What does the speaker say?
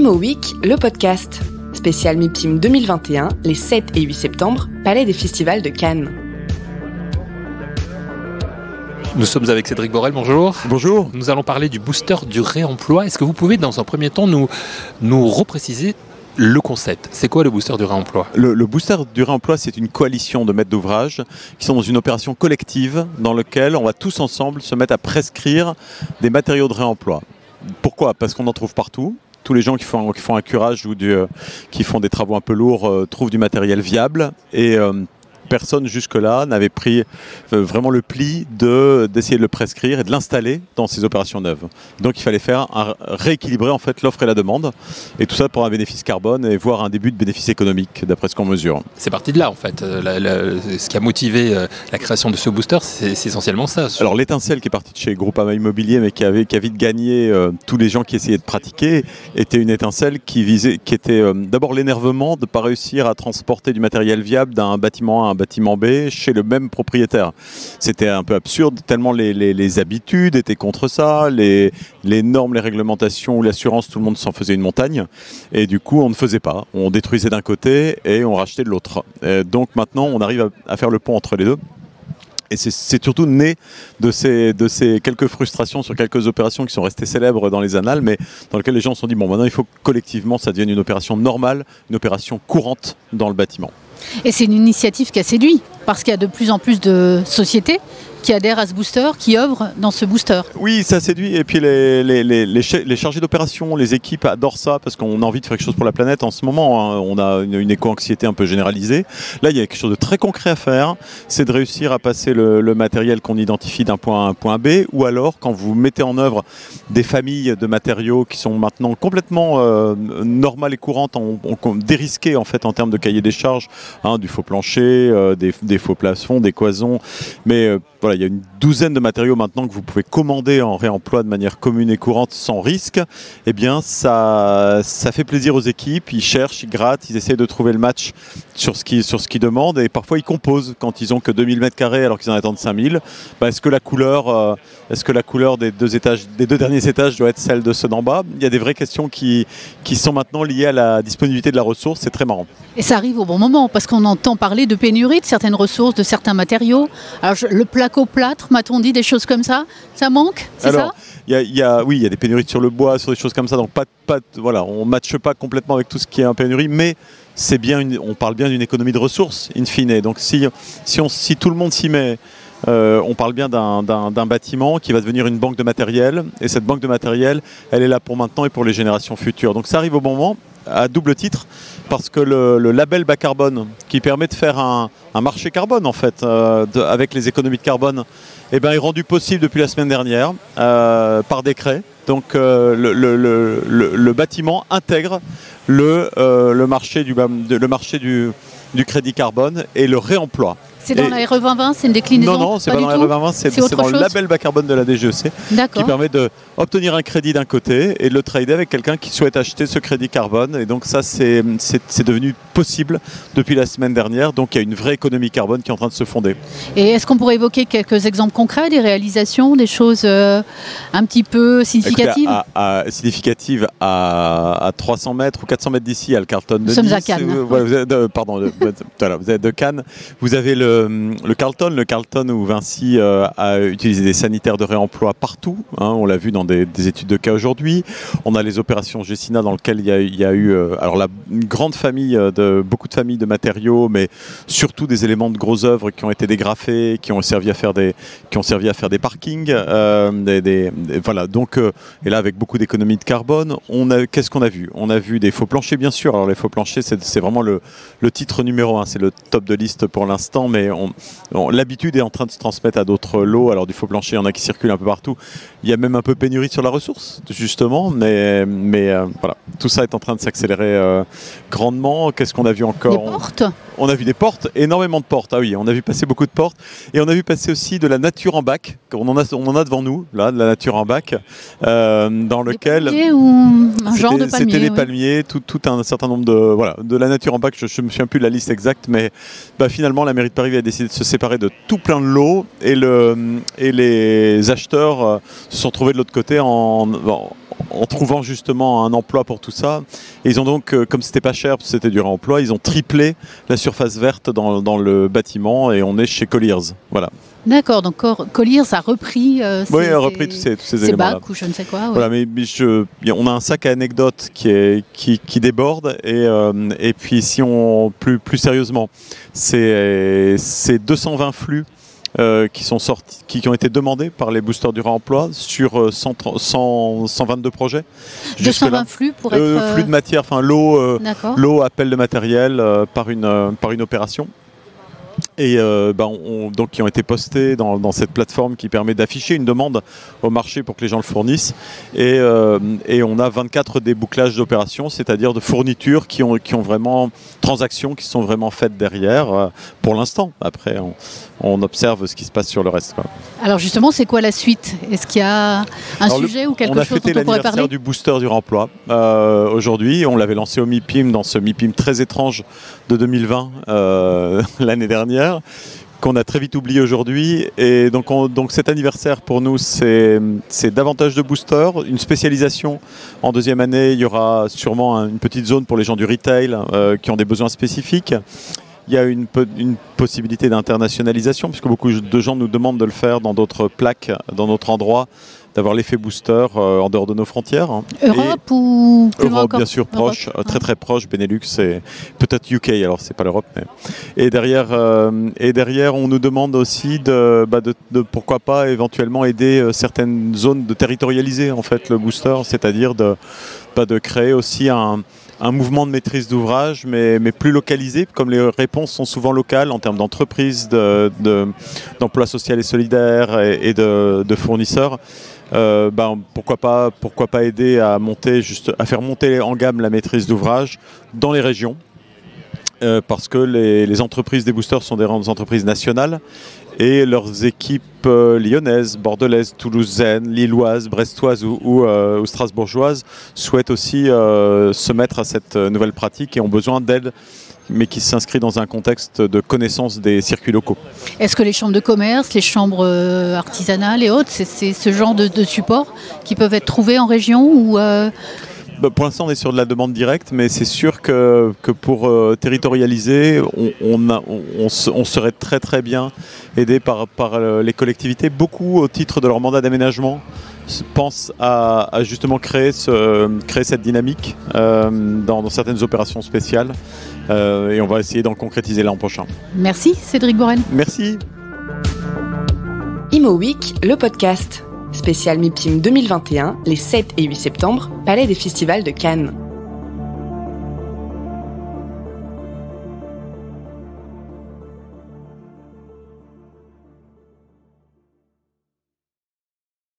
Imo Week, le podcast. Spécial MIPIM 2021, les 7 et 8 septembre, Palais des Festivals de Cannes. Nous sommes avec Cédric Borel, bonjour. Bonjour. Nous allons parler du booster du réemploi. Est-ce que vous pouvez, dans un premier temps, nous repréciser le concept? C'est quoi le booster du réemploi? Le booster du réemploi, c'est une coalition de maîtres d'ouvrage qui sont dans une opération collective dans laquelle on va tous ensemble se mettre à prescrire des matériaux de réemploi. Pourquoi? Parce qu'on en trouve partout. Tous les gens qui font un curage ou qui font des travaux un peu lourds trouvent du matériel viable et personne jusque-là n'avait pris vraiment le pli d'essayer de le prescrire et de l'installer dans ces opérations neuves. Donc il fallait rééquilibrer en fait l'offre et la demande, et tout ça pour un bénéfice carbone et voire un début de bénéfice économique d'après ce qu'on mesure. C'est parti de là en fait. Ce qui a motivé la création de ce booster, c'est essentiellement ça. Alors l'étincelle qui est partie de chez Groupama Immobilier mais qui a vite gagné tous les gens qui essayaient de pratiquer, était une étincelle qui était d'abord l'énervement de ne pas réussir à transporter du matériel viable d'un bâtiment A à un bâtiment B chez le même propriétaire. C'était un peu absurde tellement les habitudes étaient contre ça, les normes, les réglementations ou l'assurance, tout le monde s'en faisait une montagne et du coup on ne faisait pas. On détruisait d'un côté et on rachetait de l'autre. Donc maintenant on arrive à faire le pont entre les deux. Et c'est surtout né de ces quelques frustrations sur quelques opérations qui sont restées célèbres dans les annales, mais dans lesquelles les gens se sont dit, bon maintenant il faut que collectivement ça devienne une opération normale, une opération courante dans le bâtiment. Et c'est une initiative qui a séduit, parce qu'il y a de plus en plus de sociétés qui adhèrent à ce booster, qui œuvrent dans ce booster. Oui, ça séduit. Et puis les chargés d'opération, les équipes adorent ça parce qu'on a envie de faire quelque chose pour la planète en ce moment. Hein. On a une éco-anxiété un peu généralisée. Là, il y a quelque chose de très concret à faire. C'est de réussir à passer le matériel qu'on identifie d'un point A à un point B. Ou alors, quand vous mettez en œuvre des familles de matériaux qui sont maintenant complètement normales et courantes, dérisquées en fait en termes de cahier des charges, hein, du faux plancher, des faux plafonds, des cloisons. Mais voilà, il y a une douzaine de matériaux maintenant que vous pouvez commander en réemploi de manière commune et courante sans risque. Eh bien, ça fait plaisir aux équipes. Ils cherchent, ils grattent, ils essayent de trouver le match sur ce qu'ils demandent. Et parfois, ils composent quand ils ont que 2000 m² alors qu'ils en attendent 5000. Est-ce que la couleur des deux derniers étages doit être celle de ceux d'en bas? Il y a des vraies questions qui sont maintenant liées à la disponibilité de la ressource. C'est très marrant. Et ça arrive au bon moment, parce qu'on entend parler de pénurie de certaines ressources, de certains matériaux. Alors, le placo-plâtre, m'a-t-on dit des choses comme ça? Ça manque, c'est ça? Oui, il y a des pénuries sur le bois, sur des choses comme ça. Donc voilà, on ne matche pas complètement avec tout ce qui est en pénurie, mais on parle bien d'une économie de ressources, in fine. Donc si tout le monde s'y met, on parle bien d'un bâtiment qui va devenir une banque de matériel. Et cette banque de matériel, elle est là pour maintenant et pour les générations futures. Donc ça arrive au bon moment, à double titre, parce que le label bas carbone, qui permet de faire un marché carbone en fait, avec les économies de carbone, est rendu possible depuis la semaine dernière par décret. Donc le bâtiment intègre le marché du crédit carbone et le réemploi. C'est dans la RE 2020, c'est une déclinaison? Non, c'est pas dans la RE 2020, c'est dans le label bas carbone de la DGEC qui permet d'obtenir un crédit d'un côté et de le trader avec quelqu'un qui souhaite acheter ce crédit carbone. Et donc ça, c'est devenu possible depuis la semaine dernière. Donc il y a une vraie économie carbone qui est en train de se fonder. Et est-ce qu'on pourrait évoquer quelques exemples concrets, des réalisations, des choses un petit peu significatives? Écoutez, significatives à 300 mètres ou 400 mètres d'ici, à le Carlton de Nice. Nous sommes à Cannes. Vous êtes de Cannes. Vous avez le Carlton où Vinci a utilisé des sanitaires de réemploi partout. Hein, on l'a vu dans des études de cas aujourd'hui. On a les opérations Gessina dans lesquelles il y a eu une grande famille, beaucoup de familles de matériaux, mais surtout des éléments de grosses œuvres qui ont été dégrafés, qui ont servi à faire des parkings. Voilà. Donc, et là, avec beaucoup d'économies de carbone, qu'est-ce qu'on a vu? On a vu des faux planchers, bien sûr. Alors les faux planchers, c'est vraiment le titre numéro 1. C'est le top de liste pour l'instant, mais l'habitude est en train de se transmettre à d'autres lots. Alors du faux plancher, il y en a qui circulent un peu partout. Il y a même un peu pénurie sur la ressource, justement, mais voilà, tout ça est en train de s'accélérer grandement. Qu'est-ce qu'on a vu encore? Des portes? On a vu des portes, énormément de portes. Ah oui, on a vu passer beaucoup de portes. Et on a vu passer aussi de la nature en bac. On en a devant nous, là, de la nature en bac, dans lequel... Des palmiers ou un genre de palmier? C'était des palmiers, tout un certain nombre de la nature en bac. Je ne me souviens plus de la liste exacte, mais finalement, la mairie de Paris a décidé de se séparer de tout plein de lots et les acheteurs se sont trouvés de l'autre côté en trouvant justement un emploi pour tout ça. Et ils ont donc, comme c'était pas cher, parce que c'était du réemploi, ils ont triplé la surface verte dans le bâtiment et on est chez Colliers. Voilà. D'accord, donc Colliers a repris oui, a repris tous ces éléments-là. bacs ou je ne sais quoi. Oui. Voilà, mais on a un sac à anecdotes qui déborde et puis si on plus sérieusement, c'est 220 flux qui sont sortis, qui ont été demandés par les boosters du réemploi sur 122 projets. 220 flux pour être flux de matière, enfin l'eau, appel de matériel par une opération. Et donc qui ont été postés dans cette plateforme qui permet d'afficher une demande au marché pour que les gens le fournissent. Et on a 24 débouclages d'opérations, c'est-à-dire de fournitures qui ont vraiment transactions qui sont vraiment faites derrière pour l'instant. Après, on observe ce qui se passe sur le reste, quoi. Alors justement, c'est quoi la suite? Est-ce qu'il y a sujet ou quelque chose dont on pourrait parler? On a fêté l'anniversaire du booster du réemploi aujourd'hui. On l'avait lancé au MIPIM, dans ce MIPIM très étrange de 2020 l'année dernière, qu'on a très vite oublié aujourd'hui. Et donc cet anniversaire pour nous, c'est davantage de boosters, une spécialisation. En deuxième année, il y aura sûrement une petite zone pour les gens du retail qui ont des besoins spécifiques. Il y a une possibilité d'internationalisation, puisque beaucoup de gens nous demandent de le faire dans d'autres plaques, dans d'autres endroits, d'avoir l'effet booster en dehors de nos frontières. Europe ou plus loin Europe, encore? bien sûr, proche, très proche, Benelux et peut-être UK, alors c'est pas l'Europe. Mais... Et derrière, on nous demande aussi de pourquoi pas éventuellement aider certaines zones de territorialiser en fait le booster, c'est-à-dire de créer aussi un mouvement de maîtrise d'ouvrage, mais plus localisé, comme les réponses sont souvent locales en termes d'entreprises, d'emploi social et solidaire et de fournisseurs. Pourquoi pas aider à faire monter en gamme la maîtrise d'ouvrage dans les régions, parce que les entreprises des boosters sont des entreprises nationales et leurs équipes lyonnaises, bordelaises, toulousaines, lilloises, brestoises ou strasbourgeoises souhaitent aussi se mettre à cette nouvelle pratique et ont besoin d'aide, mais qui s'inscrit dans un contexte de connaissance des circuits locaux. Est-ce que les chambres de commerce, les chambres artisanales et autres, c'est ce genre de support qui peuvent être trouvés en région ou Pour l'instant, on est sur de la demande directe, mais c'est sûr que pour territorialiser, on serait très très bien aidé par les collectivités. Beaucoup, au titre de leur mandat d'aménagement, pensent à justement créer cette dynamique dans certaines opérations spéciales. Et on va essayer d'en concrétiser l'an prochain. Merci Cédric Borel. Merci. Imo Week, le podcast. Spécial MIPIM 2021, les 7 et 8 septembre, Palais des Festivals de Cannes.